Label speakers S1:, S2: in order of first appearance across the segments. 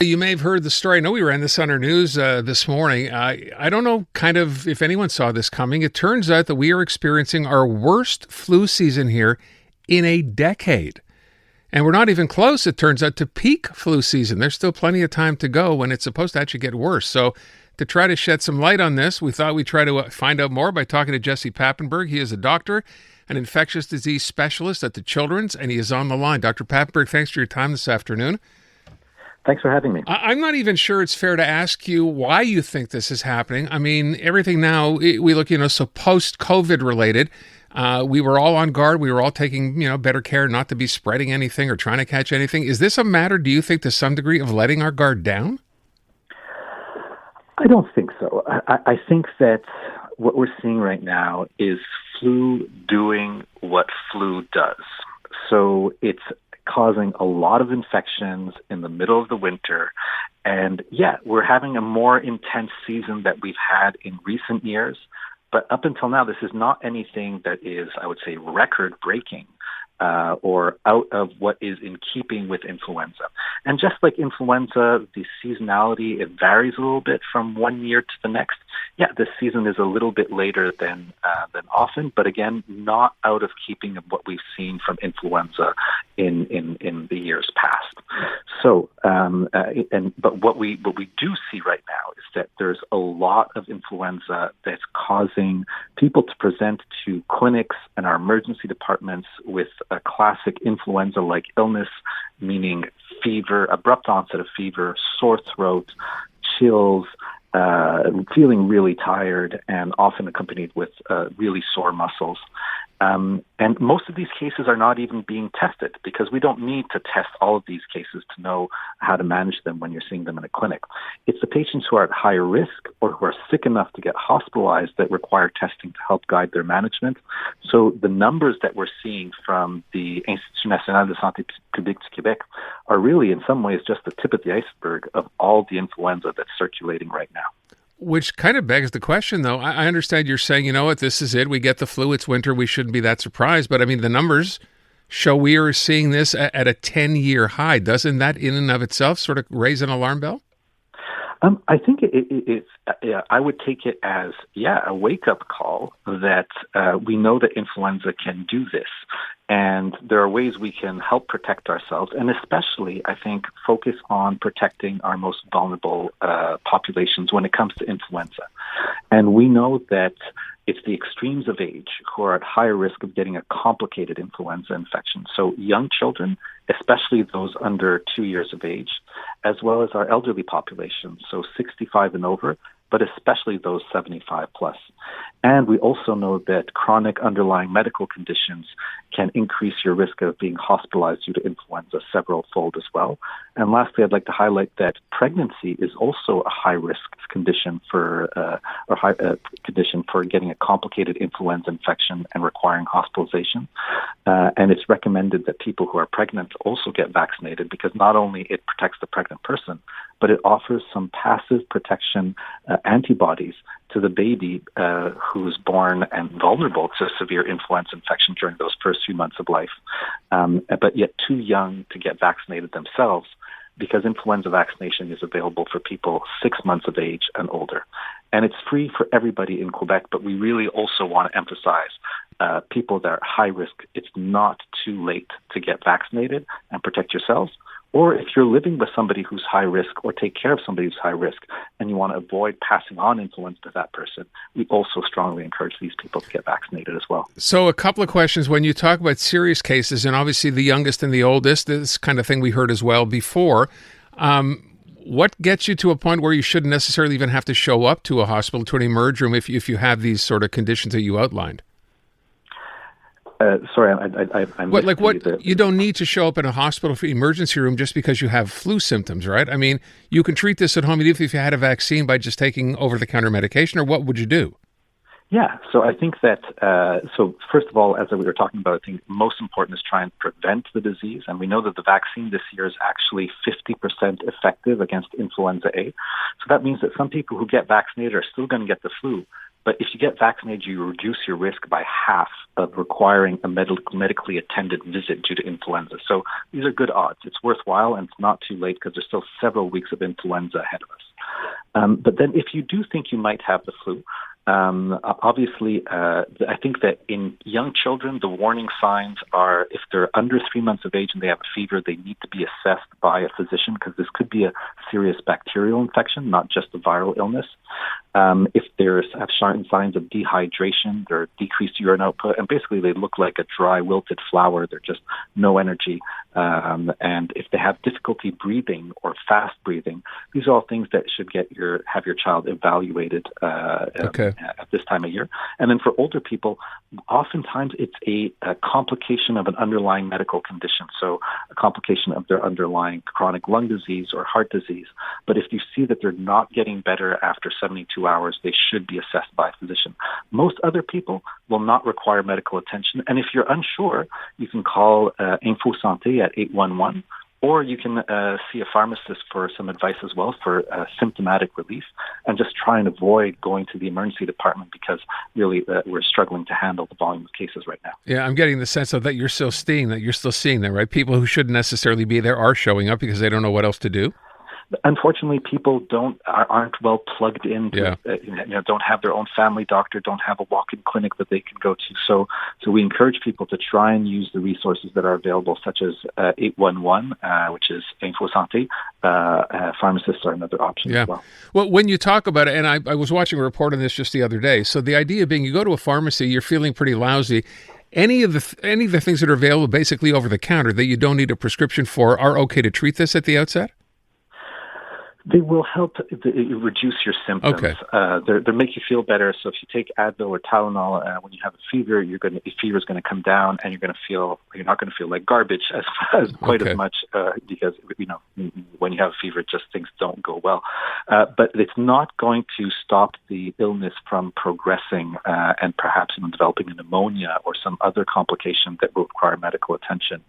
S1: You may have heard the story. I know we ran this on our news this morning. I don't know kind of if anyone saw this coming. It turns out that we are experiencing our worst flu season here in a decade. And we're not even close, it turns out, to peak flu season. There's still plenty of time to go when it's supposed to actually get worse. So to try to shed some light on this, we thought we'd try to find out more by talking to Jesse Papenburg. He is a doctor, an infectious disease specialist at the Children's, and he is on the line. Dr. Papenburg, thanks for your time this afternoon.
S2: Thanks for having me.
S1: I'm not even sure it's fair to ask you why you think this is happening. I mean, everything now, we look, so post-COVID related, we were all on guard. We were all taking, better care not to be spreading anything or trying to catch anything. Is this a matter, do you think, to some degree of letting our guard down?
S2: I don't think so. I think that what we're seeing right now is flu doing what flu does. So it's causing a lot of infections in the middle of the winter. And we're having a more intense season that we've had in recent years. But up until now, this is not anything that is, I would say, record-breaking or out of what is in keeping with influenza. And just like influenza, the seasonality, it varies a little bit from one year to the next. This season is a little bit later than often, but again, not out of keeping of what we've seen from influenza in the years past. So, but what we do see right now is that there's a lot of influenza that's causing people to present to clinics and our emergency departments with a classic influenza-like illness, meaning fever, abrupt onset of fever, sore throat, chills, feeling really tired, and often accompanied with really sore muscles. And most of these cases are not even being tested because we don't need to test all of these cases to know how to manage them when you're seeing them in a clinic. It's the patients who are at higher risk or who are sick enough to get hospitalized that require testing to help guide their management. So the numbers that we're seeing from the Institut National de Santé Publique du Québec are really in some ways just the tip of the iceberg of all the influenza that's circulating right now.
S1: Which kind of begs the question, though. I understand you're saying, this is it. We get the flu. It's winter. We shouldn't be that surprised. But, I mean, the numbers show we are seeing this at a 10-year high. Doesn't that in and of itself sort of raise an alarm bell?
S2: I think it's. I would take it as a wake-up call that we know that influenza can do this, and there are ways we can help protect ourselves, and especially I think focus on protecting our most vulnerable populations when it comes to influenza. And we know that it's the extremes of age who are at higher risk of getting a complicated influenza infection. So young children, especially those under 2 years of age, as well as our elderly population, so 65 and over, but especially those 75 plus. And we also know that chronic underlying medical conditions can increase your risk of being hospitalized due to influenza several-fold as well. And lastly, I'd like to highlight that pregnancy is also a high-risk condition for condition for getting a complicated influenza infection and requiring hospitalization. And it's recommended that people who are pregnant also get vaccinated because not only it protects the pregnant person, but it offers some passive protection antibodies to the baby who's born and vulnerable to severe influenza infection during those first few months of life, but yet too young to get vaccinated themselves because influenza vaccination is available for people 6 months of age and older. And it's free for everybody in Quebec, but we really also want to emphasize people that are high risk. It's not too late to get vaccinated and protect yourselves. Or if you're living with somebody who's high risk or take care of somebody who's high risk and you want to avoid passing on influenza to that person, we also strongly encourage these people to get vaccinated as well.
S1: So a couple of questions. When you talk about serious cases, and obviously the youngest and the oldest, this kind of thing we heard as well before, what gets you to a point where you shouldn't necessarily even have to show up to a hospital, to an emerge room, if you have these sort of conditions that you outlined?
S2: Sorry,
S1: you don't need to show up in a hospital for emergency room just because you have flu symptoms, right? I mean, you can treat this at home even if you had a vaccine by just taking over-the-counter medication, or what would you do?
S2: Yeah, so I think that, so first of all, as we were talking about, I think most important is try and prevent the disease. And we know that the vaccine this year is actually 50% effective against influenza A. So that means that some people who get vaccinated are still going to get the flu, But if you get vaccinated, you reduce your risk by half of requiring a medically attended visit due to influenza. So these are good odds. It's worthwhile, and it's not too late because there's still several weeks of influenza ahead of us. But then if you do think you might have the flu, obviously, I think that in young children, the warning signs are if they're under 3 months of age and they have a fever, they need to be assessed by a physician because this could be a serious bacterial infection, not just a viral illness. If they have certain signs of dehydration, their decreased urine output, and basically they look like a dry, wilted flower, they're just no energy. And if they have difficulty breathing or fast breathing, these are all things that should have your child evaluated at this time of year. And then for older people, oftentimes it's a complication of an underlying medical condition, so a complication of their underlying chronic lung disease or heart disease. But if you see that they're not getting better after 72 hours, they should be assessed by a physician. Most other people will not require medical attention. And if you're unsure, you can call Info Santé at 811, or you can see a pharmacist for some advice as well for symptomatic relief, and just try and avoid going to the emergency department because really we're struggling to handle the volume of cases right now.
S1: Yeah, I'm getting the sense of that you're still seeing that, right? People who shouldn't necessarily be there are showing up because they don't know what else to do.
S2: Unfortunately, people aren't well plugged in. Don't have their own family doctor, don't have a walk-in clinic that they can go to. So we encourage people to try and use the resources that are available, such as 811, which is Info Santé. Pharmacists are another option as well.
S1: Well, when you talk about it, and I was watching a report on this just the other day. So the idea being, you go to a pharmacy, you're feeling pretty lousy. Any of the things that are available basically over the counter that you don't need a prescription for are okay to treat this at the outset?
S2: They will help reduce your symptoms.
S1: Okay.
S2: They make you feel better. So if you take Advil or Tylenol when you have a fever, your fever is going to come down, and you're not going to feel like garbage as much because when you have a fever, just things don't go well. But it's not going to stop the illness from progressing and perhaps even developing a pneumonia or some other complication that will require medical attention.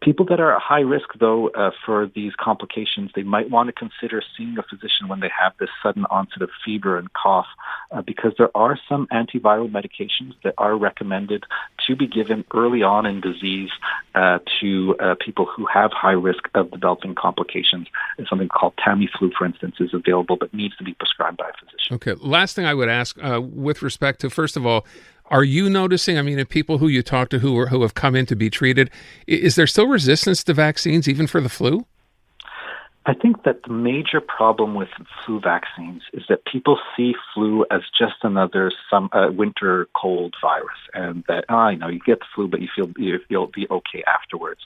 S2: People that are at high risk, though, for these complications, they might want to consider seeing a physician when they have this sudden onset of fever and cough, because there are some antiviral medications that are recommended to be given early on in disease to people who have high risk of developing complications. And something called Tamiflu, for instance, is available but needs to be prescribed by a physician.
S1: Okay. Last thing I would ask with respect to, first of all, are you noticing, in people who you talk to who have come in to be treated, is there still resistance to vaccines even for the flu?
S2: I think that the major problem with flu vaccines is that people see flu as just another winter cold virus, and that you get the flu, but you'll be okay afterwards.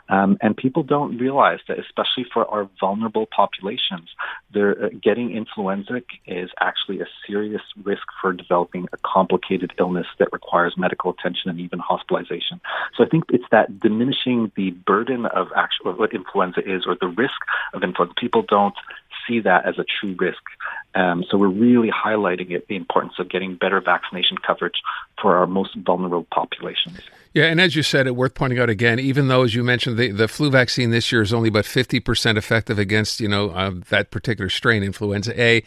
S2: And people don't realize that, especially for our vulnerable populations, they're getting influenza is actually a serious risk for developing a complicated illness that requires medical attention and even hospitalization. So I think it's that diminishing the burden of what influenza is, or the risk of influenza. People don't see that as a true risk. So we're really highlighting the importance of getting better vaccination coverage for our most vulnerable populations.
S1: Yeah, and as you said, it's worth pointing out again, even though, as you mentioned, the flu vaccine this year is only about 50% effective against, that particular strain, influenza A,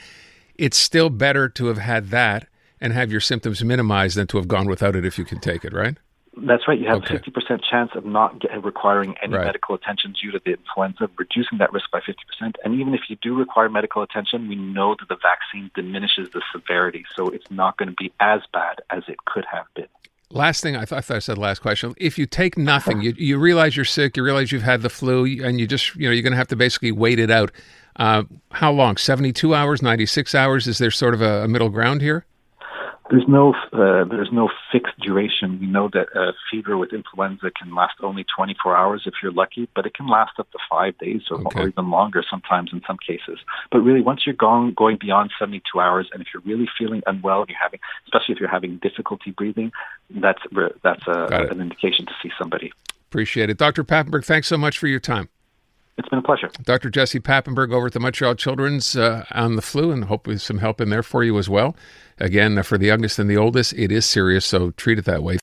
S1: it's still better to have had that and have your symptoms minimized than to have gone without it if you can take it, right?
S2: That's right. You have a 50% chance of not requiring any medical attention due to the influenza, reducing that risk by 50%. And even if you do require medical attention, we know that the vaccine diminishes the severity, so it's not going to be as bad as it could have been.
S1: Last thing, I thought I said last question. If you take nothing, you realize you're sick, you realize you've had the flu, and you just, you're going to have to basically wait it out. How long? 72 hours, 96 hours? Is there sort of a middle ground here?
S2: There's no fixed duration. We know that fever with influenza can last only 24 hours if you're lucky, but it can last up to 5 days or even longer sometimes in some cases. But really, once you're going beyond 72 hours, and if you're really feeling unwell, especially if you're having difficulty breathing, that's an indication to see somebody.
S1: Appreciate it. Dr. Papenburg, thanks so much for your time.
S2: It's been a pleasure.
S1: Dr. Jesse Papenburg over at the Montreal Children's on the flu, and hopefully some help in there for you as well. Again, for the youngest and the oldest, it is serious, so treat it that way.